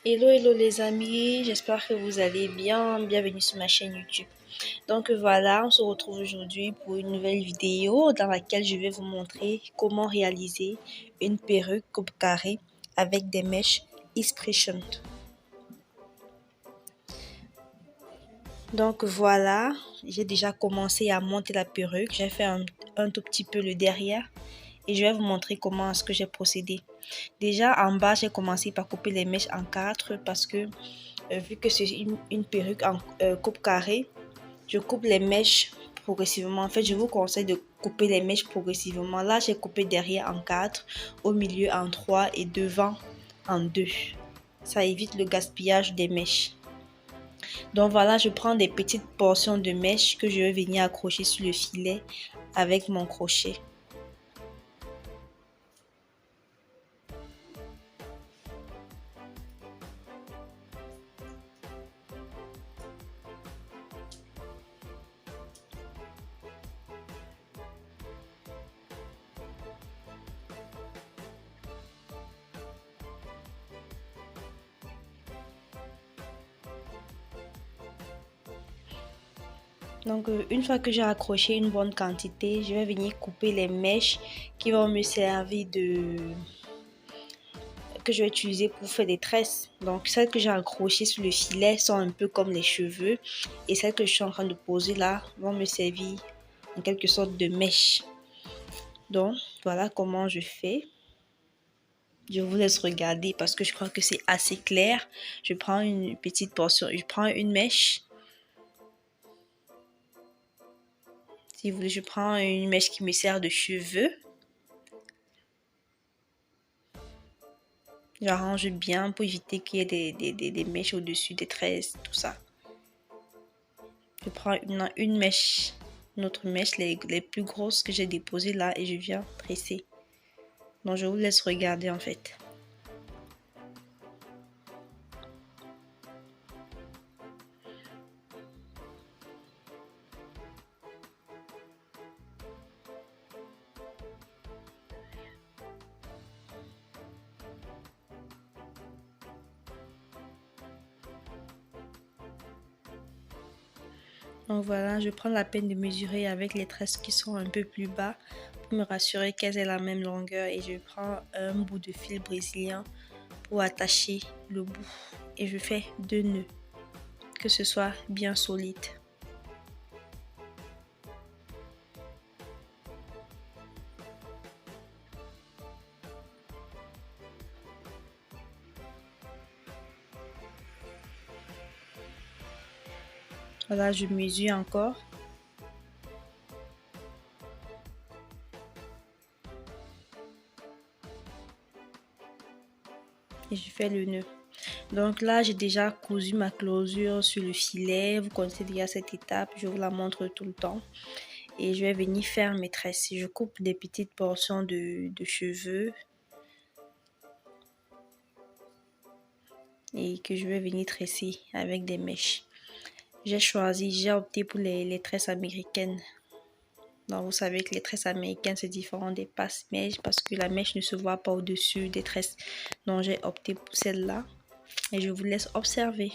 Hello, hello les amis, j'espère que vous allez bien. Bienvenue sur ma chaîne YouTube. Donc voilà, on se retrouve aujourd'hui pour une nouvelle vidéo dans laquelle je vais vous montrer comment réaliser une perruque coupe carré avec des mèches Expression. Donc voilà, j'ai déjà commencé à monter la perruque. J'ai fait un tout petit peu le derrière et je vais vous montrer comment est-ce que j'ai procédé. Déjà en bas, j'ai commencé par couper les mèches en quatre parce que vu que c'est une perruque en coupe carré, je coupe les mèches progressivement. En fait, je vous conseille de couper les mèches progressivement. Là, j'ai coupé derrière en 4, au milieu en 3 et devant en 2. Ça évite le gaspillage des mèches. Donc voilà, je prends des petites portions de mèches que je vais venir accrocher sur le filet avec mon crochet. Donc une fois que j'ai accroché une bonne quantité, je vais venir couper les mèches qui vont me servir que je vais utiliser pour faire des tresses. Donc celles que j'ai accrochées sur le filet sont un peu comme les cheveux et celles que je suis en train de poser là vont me servir en quelque sorte de mèche. Donc voilà comment je fais. Je vous laisse regarder parce que je crois que c'est assez clair. Je prends une petite portion, je prends une mèche. Si vous voulez, je prends une mèche qui me sert de cheveux. J'arrange bien pour éviter qu'il y ait des mèches au-dessus des tresses, tout ça. Je prends une mèche, une autre mèche, les plus grosses que j'ai déposées là et je viens tresser. Donc je vous laisse regarder en fait. Donc voilà, je prends la peine de mesurer avec les tresses qui sont un peu plus bas pour me rassurer qu'elles aient la même longueur et je prends un bout de fil brésilien pour attacher le bout et je fais 2 nœuds, que ce soit bien solide. Voilà, je mesure encore. Et je fais le nœud. Donc là, j'ai déjà cousu ma closure sur le filet. Vous connaissez déjà cette étape, je vous la montre tout le temps. Et je vais venir faire mes tresses. Je coupe des petites portions de cheveux. Et que je vais venir tresser avec des mèches. J'ai opté pour les tresses américaines. Donc vous savez que les tresses américaines c'est différent des passe-mèches parce que la mèche ne se voit pas au-dessus des tresses. Donc j'ai opté pour celle-là et je vous laisse observer.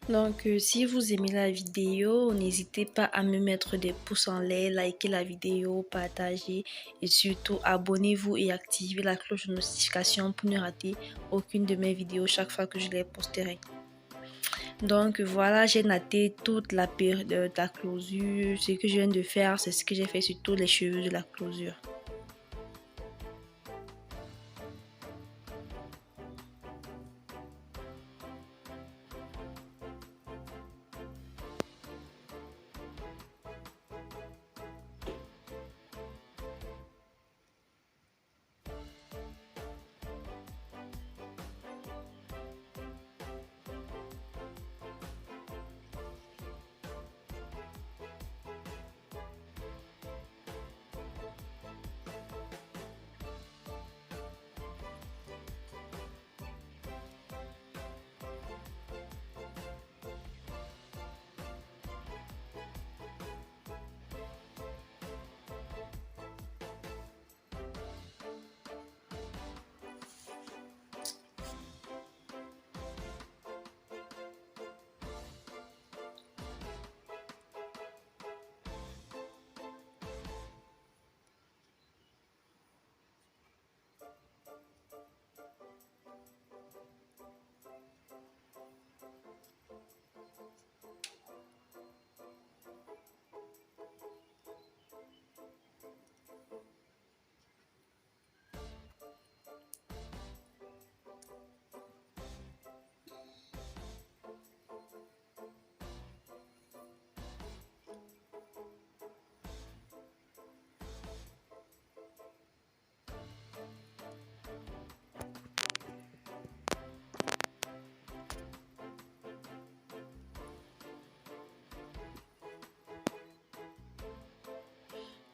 Donc, si vous aimez la vidéo, n'hésitez pas à me mettre des pouces en l'air, likez la vidéo, partagez et surtout abonnez-vous et activez la cloche de notification pour ne rater aucune de mes vidéos chaque fois que je les posterai. Donc voilà, j'ai noté toute la période de la closure. Ce que je viens de faire, c'est ce que j'ai fait sur tous les cheveux de la closure.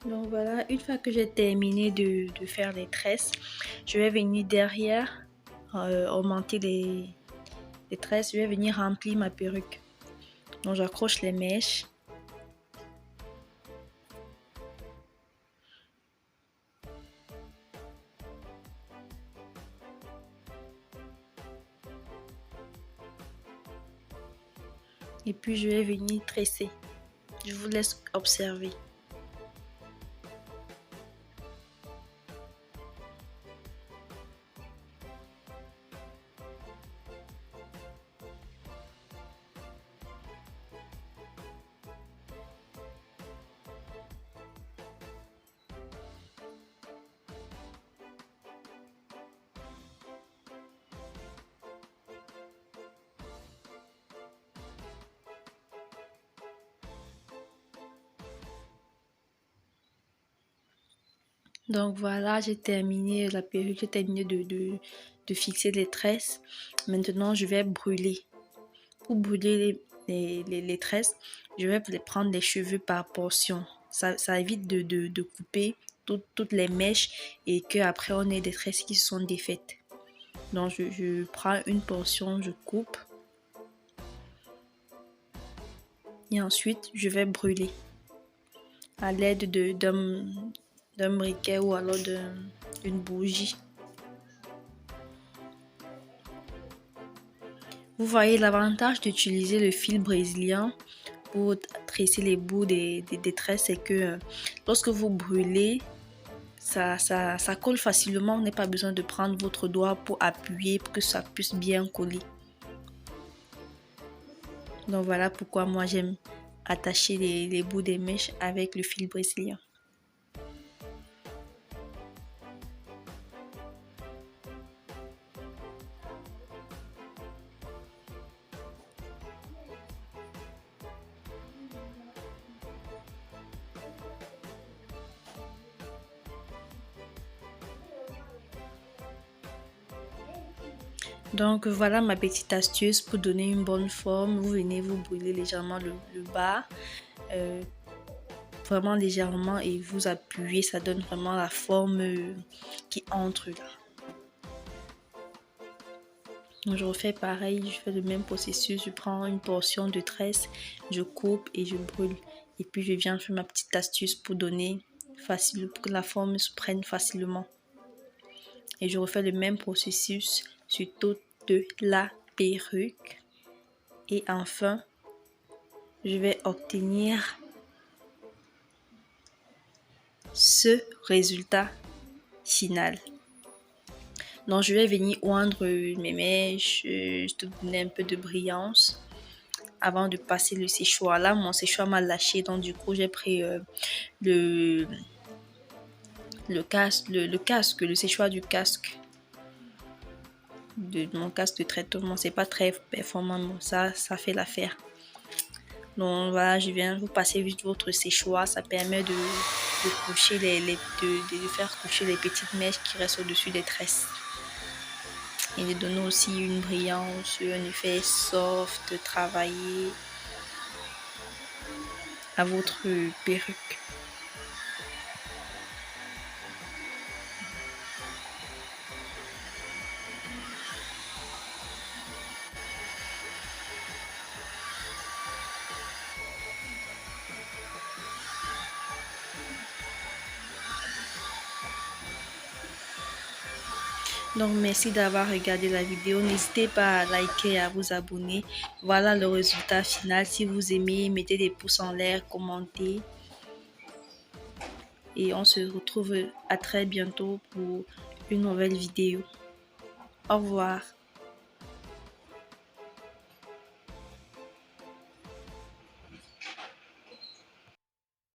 Donc voilà, une fois que j'ai terminé de faire les tresses, je vais venir derrière augmenter les tresses, je vais venir remplir ma perruque. Donc j'accroche les mèches. Et puis je vais venir tresser. Je vous laisse observer. Donc voilà, j'ai terminé la perruque, j'ai terminé de fixer les tresses. Maintenant, je vais brûler. Pour brûler les tresses, je vais prendre les cheveux par portion. Ça évite de couper toutes les mèches et qu'après on ait des tresses qui sont défaites. Donc je prends une portion, je coupe. Et ensuite, je vais brûler à l'aide d'un briquet ou alors d'une bougie. Vous voyez l'avantage d'utiliser le fil brésilien pour tresser les bouts des tresses, c'est que lorsque vous brûlez, ça colle facilement. Vous n'avez pas besoin de prendre votre doigt pour appuyer pour que ça puisse bien coller. Donc voilà pourquoi moi j'aime attacher les bouts des mèches avec le fil brésilien. Donc voilà ma petite astuce pour donner une bonne forme. Vous venez vous brûler légèrement le bas, vraiment légèrement, et vous appuyez, ça donne vraiment la forme qui entre là. Donc je refais pareil, je fais le même processus, je prends une portion de tresse, je coupe et je brûle. Et puis je viens faire ma petite astuce pour donner facile, pour que la forme se prenne facilement. Et je refais le même processus sur toute la perruque. Et enfin, je vais obtenir ce résultat final. Donc, je vais venir oindre mes mèches, te donner un peu de brillance avant de passer le séchoir. Là, mon séchoir m'a lâché, donc du coup, j'ai pris le casque, le séchoir du casque, de mon casque de traitement. C'est pas très performant, mais ça fait l'affaire. Donc voilà, je viens vous passer vite votre séchoir. Ça permet de coucher de faire coucher les petites mèches qui restent au-dessus des tresses. Et de donner aussi une brillance, un effet soft, travaillé à votre perruque. Donc merci d'avoir regardé la vidéo. N'hésitez pas à liker et à vous abonner. Voilà le résultat final. Si vous aimez, mettez des pouces en l'air, commentez. Et on se retrouve à très bientôt pour une nouvelle vidéo. Au revoir.